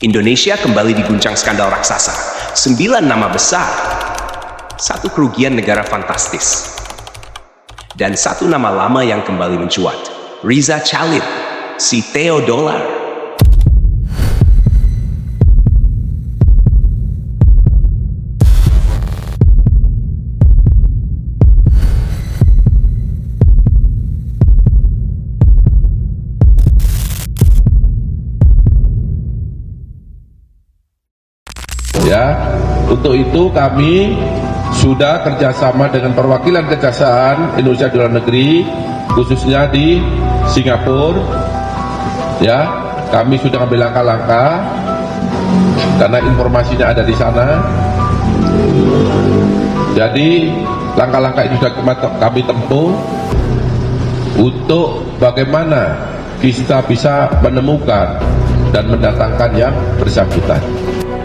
Indonesia kembali diguncang skandal raksasa. 9 nama besar, 1 kerugian negara fantastis, dan 1 nama lama yang kembali mencuat. Riza Khalid, si Theo Dolar. Ya, untuk itu kami sudah kerjasama dengan perwakilan Kejaksaan Indonesia di luar negeri, khususnya di Singapura. Ya, kami sudah ambil langkah-langkah karena informasinya ada di sana. Jadi langkah-langkah itu sudah kami tempuh untuk bagaimana kita bisa menemukan dan mendatangkan yang bersangkutan.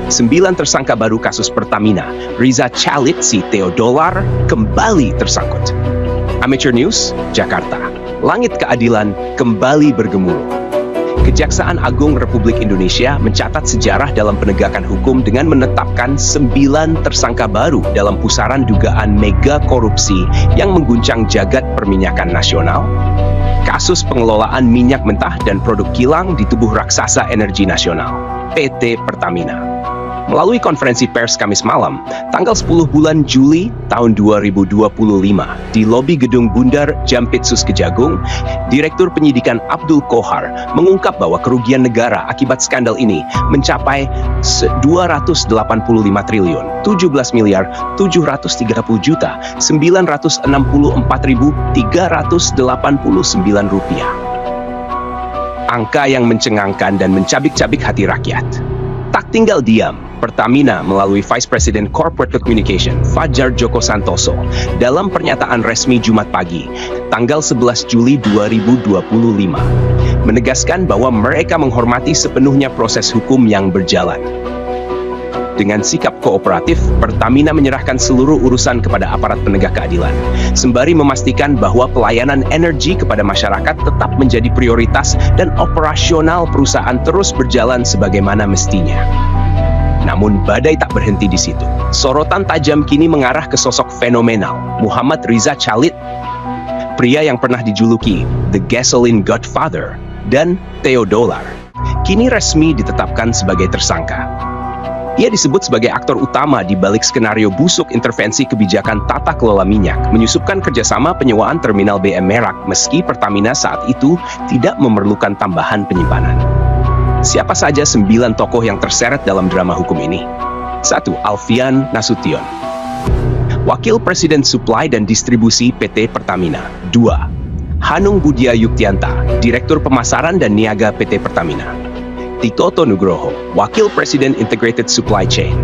9 tersangka baru kasus Pertamina, Riza Khalid si Theo Dolar, kembali tersangkut. Amateur News, Jakarta. Langit keadilan kembali bergemuruh. Kejaksaan Agung Republik Indonesia mencatat sejarah dalam penegakan hukum dengan menetapkan 9 tersangka baru dalam pusaran dugaan mega korupsi yang mengguncang jagat perminyakan nasional, kasus pengelolaan minyak mentah dan produk kilang di tubuh raksasa energi nasional, PT Pertamina. Melalui konferensi pers Kamis malam, tanggal 10 bulan Juli tahun 2025, di lobi Gedung Bundar Jampitsus Kejagung, Direktur Penyidikan Abdul Kohar mengungkap bahwa kerugian negara akibat skandal ini mencapai 285 triliun, 17 miliar 730 juta 964.389 rupiah. Angka yang mencengangkan dan mencabik-cabik hati rakyat. Tak tinggal diam, Pertamina melalui Vice President Corporate Communication Fajar Joko Santoso dalam pernyataan resmi Jumat pagi, tanggal 11 Juli 2025, menegaskan bahwa mereka menghormati sepenuhnya proses hukum yang berjalan. Dengan sikap kooperatif, Pertamina menyerahkan seluruh urusan kepada aparat penegak keadilan, sembari memastikan bahwa pelayanan energi kepada masyarakat tetap menjadi prioritas dan operasional perusahaan terus berjalan sebagaimana mestinya. Namun badai tak berhenti di situ. Sorotan tajam kini mengarah ke sosok fenomenal Muhammad Riza Khalid, pria yang pernah dijuluki The Gasoline Godfather, dan Theo Dolar, kini resmi ditetapkan sebagai tersangka. Ia disebut sebagai aktor utama di balik skenario busuk intervensi kebijakan tata kelola minyak, menyusupkan kerjasama penyewaan terminal BM Merak meski Pertamina saat itu tidak memerlukan tambahan penyimpanan. Siapa saja 9 tokoh yang terseret dalam drama hukum ini? 1. Alfian Nasution, Wakil Presiden Suplai dan Distribusi PT Pertamina. 2. Hanung Budia Yuktianta, Direktur Pemasaran dan Niaga PT Pertamina. Titoto Nugroho, Wakil Presiden Integrated Supply Chain.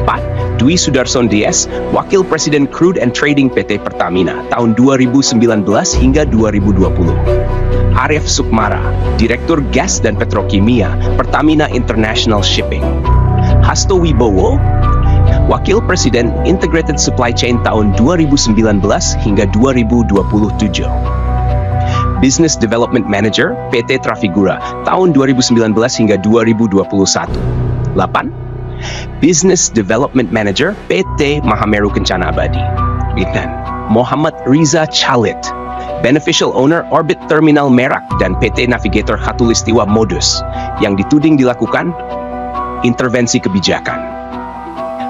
4. Dwi Sudarson DS, Wakil Presiden Crude and Trading PT Pertamina tahun 2019 hingga 2020. Arif Sukmara, Direktur Gas dan Petrokimia Pertamina International Shipping. Hasto Wibowo, Wakil Presiden Integrated Supply Chain tahun 2019 hingga 2027. Business Development Manager PT Trafigura tahun 2019 hingga 2021. 8. Business Development Manager PT Mahameru Kencana Abadi. 9. Muhammad Riza Khalid, Beneficial Owner Orbit Terminal Merak dan PT Navigator Khatulistiwa Modus, yang dituding dilakukan intervensi kebijakan.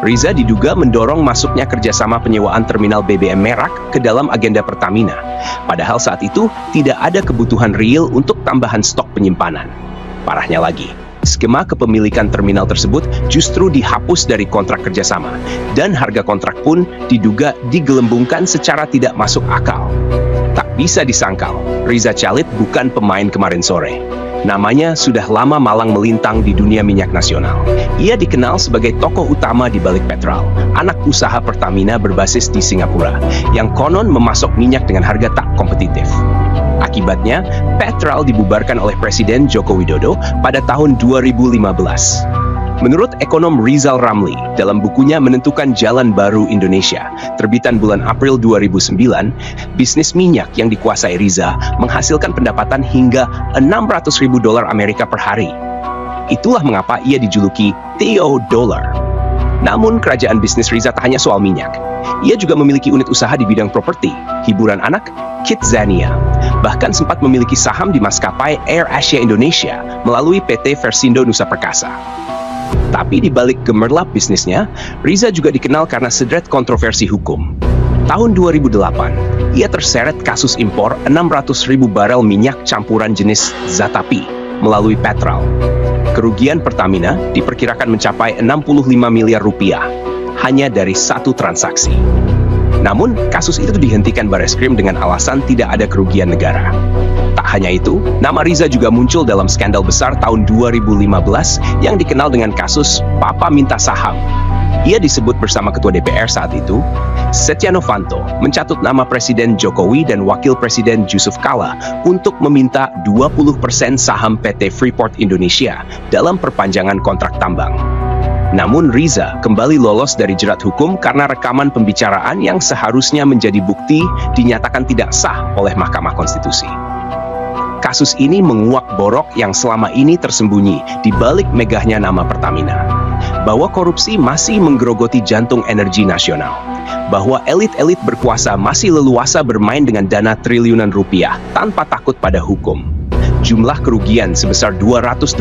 Riza diduga mendorong masuknya kerjasama penyewaan terminal BBM Merak ke dalam agenda Pertamina, padahal saat itu tidak ada kebutuhan real untuk tambahan stok penyimpanan. Parahnya lagi, skema kepemilikan terminal tersebut justru dihapus dari kontrak kerjasama, dan harga kontrak pun diduga digelembungkan secara tidak masuk akal. Tak bisa disangkal, Riza Khalid bukan pemain kemarin sore. Namanya sudah lama malang melintang di dunia minyak nasional. Ia dikenal sebagai tokoh utama di balik Petral, anak usaha Pertamina berbasis di Singapura, yang konon memasok minyak dengan harga tak kompetitif. Akibatnya, Petral dibubarkan oleh Presiden Joko Widodo pada tahun 2015. Menurut ekonom Rizal Ramli, dalam bukunya Menentukan Jalan Baru Indonesia, terbitan bulan April 2009, bisnis minyak yang dikuasai Riza menghasilkan pendapatan hingga $600.000 Amerika per hari. Itulah mengapa ia dijuluki Theo Dollar. Namun kerajaan bisnis Riza tak hanya soal minyak. Ia juga memiliki unit usaha di bidang properti, hiburan anak, Kidzania. Bahkan sempat memiliki saham di maskapai Air Asia Indonesia melalui PT Versindo Nusa Perkasa. Tapi di balik gemerlap bisnisnya, Riza juga dikenal karena sederet kontroversi hukum. Tahun 2008, ia terseret kasus impor 600.000 barel minyak campuran jenis Zatapi melalui Petral. Kerugian Pertamina diperkirakan mencapai 65 miliar rupiah hanya dari satu transaksi. Namun, kasus itu dihentikan Bareskrim dengan alasan tidak ada kerugian negara. Tak hanya itu, nama Riza juga muncul dalam skandal besar tahun 2015 yang dikenal dengan kasus Papa Minta Saham. Ia disebut bersama Ketua DPR saat itu, Setia Novanto, mencatut nama Presiden Jokowi dan Wakil Presiden Yusuf Kala untuk meminta 20% saham PT Freeport Indonesia dalam perpanjangan kontrak tambang. Namun Riza kembali lolos dari jerat hukum karena rekaman pembicaraan yang seharusnya menjadi bukti dinyatakan tidak sah oleh Mahkamah Konstitusi. Kasus ini menguak borok yang selama ini tersembunyi di balik megahnya nama Pertamina. Bahwa korupsi masih menggerogoti jantung energi nasional. Bahwa elit-elit berkuasa masih leluasa bermain dengan dana triliunan rupiah tanpa takut pada hukum. Jumlah kerugian sebesar 285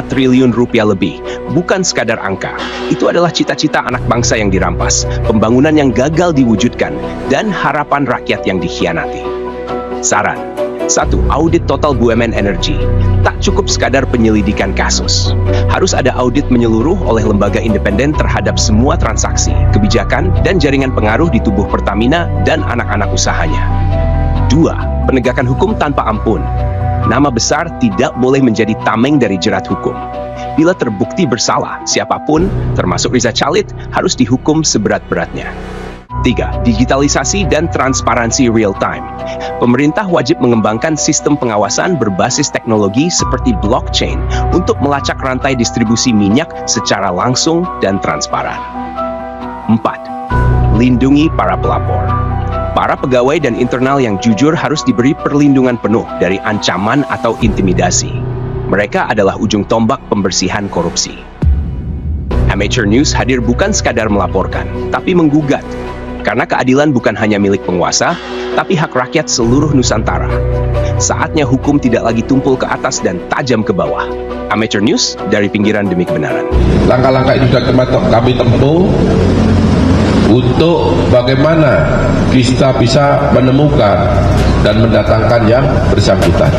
triliun rupiah lebih bukan sekadar angka. Itu adalah cita-cita anak bangsa yang dirampas, pembangunan yang gagal diwujudkan, dan harapan rakyat yang dikhianati. Saran: 1. Audit total BUMN Energi. Tak cukup sekadar penyelidikan kasus. Harus ada audit menyeluruh oleh lembaga independen terhadap semua transaksi, kebijakan, dan jaringan pengaruh di tubuh Pertamina dan anak-anak usahanya. 2. Penegakan hukum tanpa ampun. Nama besar tidak boleh menjadi tameng dari jerat hukum. Bila terbukti bersalah, siapapun, termasuk Riza Khalid, harus dihukum seberat-beratnya. 3. Digitalisasi dan transparansi real time. Pemerintah wajib mengembangkan sistem pengawasan berbasis teknologi seperti blockchain untuk melacak rantai distribusi minyak secara langsung dan transparan. 4. Lindungi para pelapor. Para pegawai dan internal yang jujur harus diberi perlindungan penuh dari ancaman atau intimidasi. Mereka adalah ujung tombak pembersihan korupsi. Amateur News hadir bukan sekadar melaporkan, tapi menggugat. Karena keadilan bukan hanya milik penguasa, tapi hak rakyat seluruh Nusantara. Saatnya hukum tidak lagi tumpul ke atas dan tajam ke bawah. Amateur News, dari pinggiran demi kebenaran. Langkah-langkah itu sudah kami tempuh untuk bagaimana kita bisa menemukan dan mendatangkan yang bersangkutan.